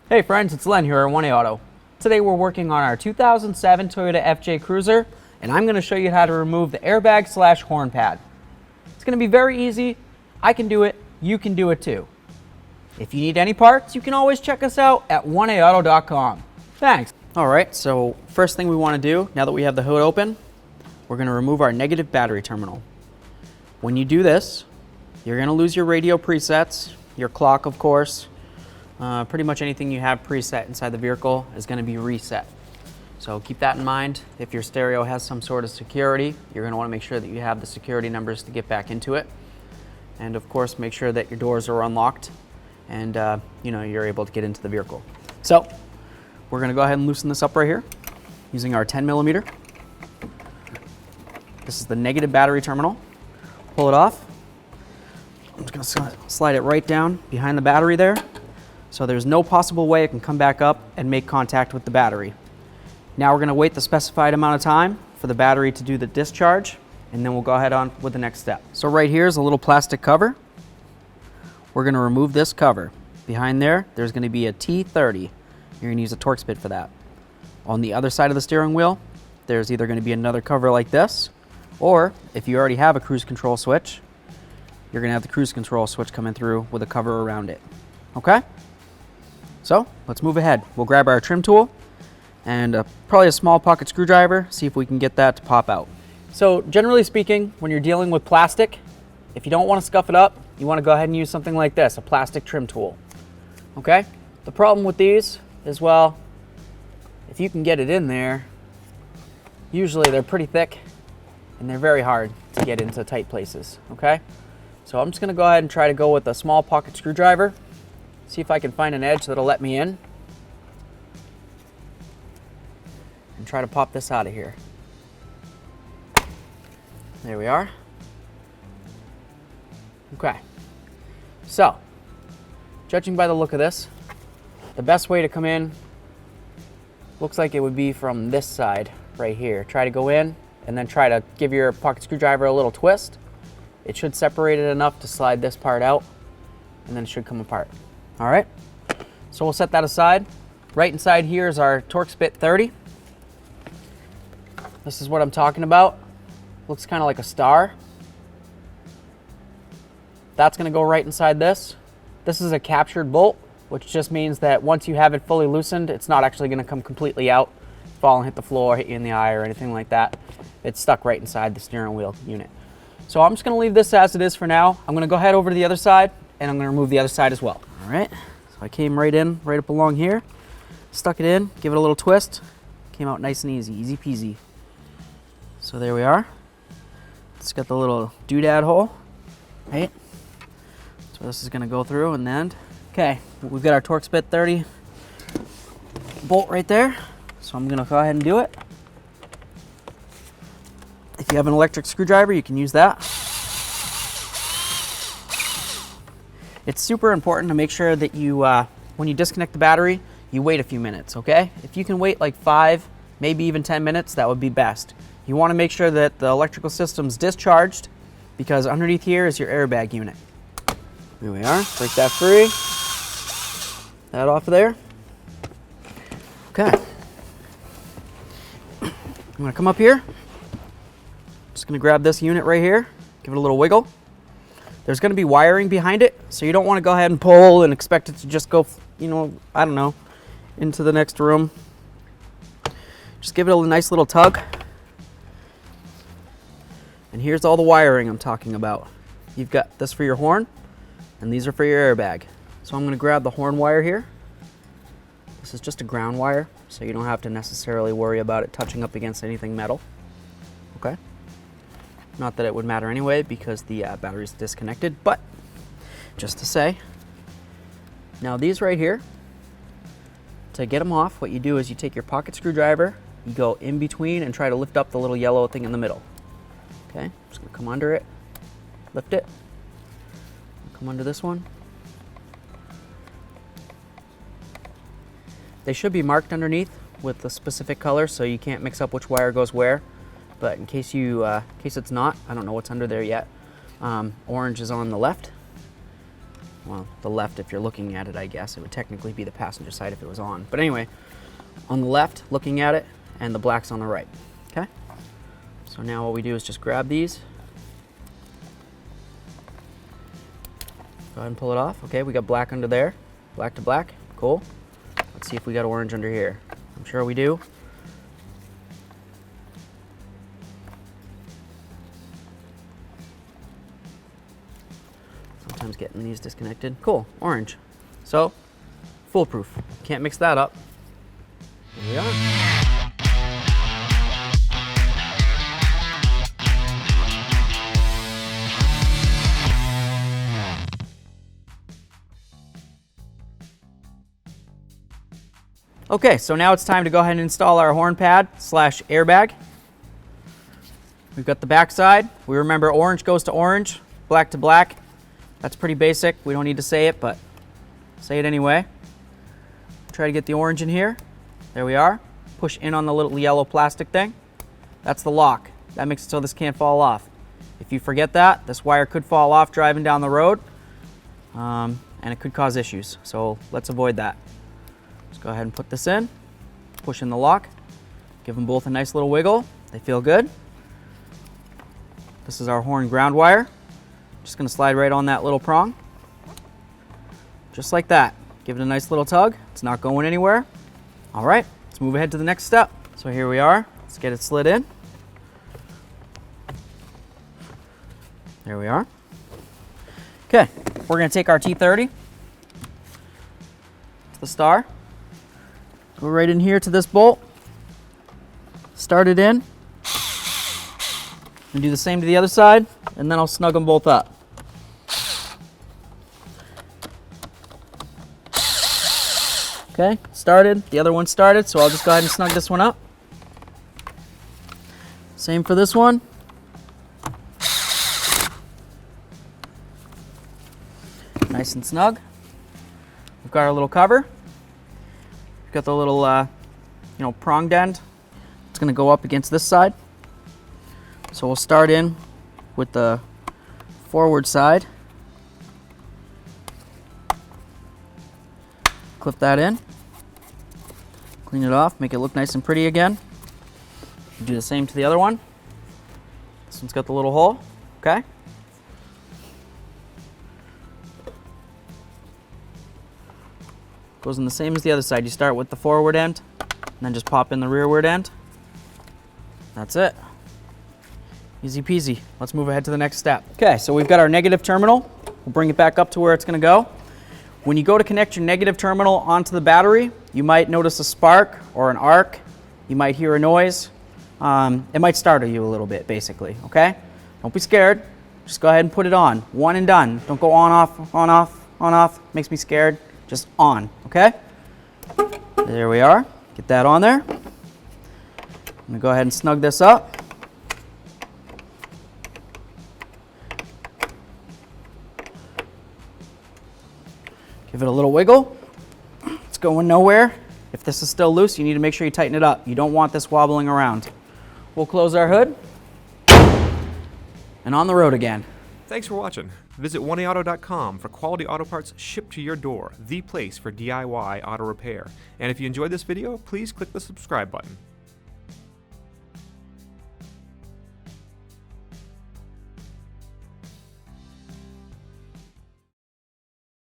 Hey friends, it's Len here at 1A Auto. Today we're working on our 2007 Toyota FJ Cruiser, and I'm going to show you how to remove the airbag / horn pad. It's going to be very easy. I can do it. You can do it too. If you need any parts, you can always check us out at 1aauto.com. Thanks. Alright, so first thing we want to do, now that we have the hood open, we're going to remove our negative battery terminal. When you do this, you're going to lose your radio presets, your clock of course. Pretty much anything you have preset inside the vehicle is going to be reset. So keep that in mind. If your stereo has some sort of security, you're going to want to make sure that you have the security numbers to get back into it. And of course, make sure that your doors are unlocked and you're able to get into the vehicle. So we're going to go ahead and loosen this up right here using our 10mm. This is the negative battery terminal. Pull it off. I'm just going to slide it right down behind the battery there. So there's no possible way it can come back up and make contact with the battery. Now we're going to wait the specified amount of time for the battery to do the discharge, and then we'll go ahead on with the next step. So right here is a little plastic cover. We're going to remove this cover. Behind there, there's going to be a T30. You're going to use a Torx bit for that. On the other side of the steering wheel, there's either going to be another cover like this, or if you already have a cruise control switch, you're going to have the cruise control switch coming through with a cover around it. Okay? So let's move ahead. We'll grab our trim tool and probably a small pocket screwdriver, see if we can get that to pop out. So generally speaking, when you're dealing with plastic, if you don't want to scuff it up, you want to go ahead and use something like this, a plastic trim tool. Okay? The problem with these is, well, if you can get it in there, usually they're pretty thick and they're very hard to get into tight places. Okay? So I'm just going to go ahead and try to go with a small pocket screwdriver. See if I can find an edge that'll let me in. And try to pop this out of here. There we are. Okay. So, judging by the look of this, the best way to come in looks like it would be from this side right here. Try to go in and then try to give your pocket screwdriver a little twist. It should separate it enough to slide this part out, and then it should come apart. All right, so we'll set that aside. Right inside here is our Torx bit 30. This is what I'm talking about. Looks kind of like a star. That's going to go right inside this. This is a captured bolt, which just means that once you have it fully loosened, it's not actually going to come completely out, fall and hit the floor, hit you in the eye or anything like that. It's stuck right inside the steering wheel unit. So I'm just going to leave this as it is for now. I'm going to go ahead over to the other side, and I'm going to remove the other side as well. All right, so I came right in, right up along here, stuck it in, give it a little twist, came out nice and easy, easy peasy. So there we are. It's got the little doodad hole, right? So this is gonna go through and then, okay, we've got our Torx bit 30 bolt right there. So I'm gonna go ahead and do it. If you have an electric screwdriver, you can use that. It's super important to make sure that you, when you disconnect the battery, you wait a few minutes, okay? If you can wait like 5, maybe even 10 minutes, that would be best. You want to make sure that the electrical system's discharged, because underneath here is your airbag unit. Here we are, break that free. That off of there. Okay. I'm gonna come up here. Just gonna grab this unit right here, give it a little wiggle. There's going to be wiring behind it, so you don't want to go ahead and pull and expect it to just go, I don't know, into the next room. Just give it a nice little tug. And here's all the wiring I'm talking about. You've got this for your horn, and these are for your airbag. So I'm going to grab the horn wire here. This is just a ground wire, so you don't have to necessarily worry about it touching up against anything metal. Okay? Not that it would matter anyway because the battery's disconnected, but just to say. Now these right here, to get them off, what you do is you take your pocket screwdriver, you go in between and try to lift up the little yellow thing in the middle. Okay, I'm just gonna come under it, lift it, come under this one. They should be marked underneath with a specific color so you can't mix up which wire goes where. But in case it's not, I don't know what's under there yet. Orange is on the left, well, the left if you're looking at it, I guess. It would technically be the passenger side if it was on. But anyway, on the left, looking at it, and the black's on the right, okay? So now what we do is just grab these. Go ahead and pull it off. Okay, we got black under there. Black to black, cool. Let's see if we got orange under here. I'm sure we do. Sometimes getting these disconnected. Cool, orange. So, foolproof. Can't mix that up. Here we are. Okay, so now it's time to go ahead and install our horn pad / airbag. We've got the back side. We remember orange goes to orange, black to black. That's pretty basic. We don't need to say it, but say it anyway. Try to get the orange in here. There we are. Push in on the little yellow plastic thing. That's the lock. That makes it so this can't fall off. If you forget that, this wire could fall off driving down the road, and it could cause issues. So let's avoid that. Let's go ahead and put this in, push in the lock, give them both a nice little wiggle. They feel good. This is our horn ground wire. Just gonna slide right on that little prong. Just like that. Give it a nice little tug. It's not going anywhere. All right, let's move ahead to the next step. So here we are. Let's get it slid in. There we are. Okay, we're gonna take our T30, the star, go right in here to this bolt, start it in, and do the same to the other side, and then I'll snug them both up. Okay, started, the other one started, so I'll just go ahead and snug this one up. Same for this one. Nice and snug. We've got our little cover. We've got the little, pronged end. It's gonna go up against this side. So we'll start in with the forward side. Clip that in. Clean it off, make it look nice and pretty again. Do the same to the other one. This one's got the little hole, okay? Goes in the same as the other side. You start with the forward end, and then just pop in the rearward end. That's it. Easy peasy. Let's move ahead to the next step. Okay, so we've got our negative terminal. We'll bring it back up to where it's gonna go. When you go to connect your negative terminal onto the battery, you might notice a spark or an arc. You might hear a noise. It might startle you a little bit, basically, okay? Don't be scared. Just go ahead and put it on. One and done. Don't go on, off, on, off, on, off. Makes me scared. Just on, okay? There we are. Get that on there. I'm gonna go ahead and snug this up. Give it a little wiggle. It's going nowhere. If this is still loose, you need to make sure you tighten it up. You don't want this wobbling around. We'll close our hood and on the road again. Thanks for watching. Visit 1AAuto.com for quality auto parts shipped to your door, the place for DIY auto repair. And if you enjoyed this video, please click the subscribe button.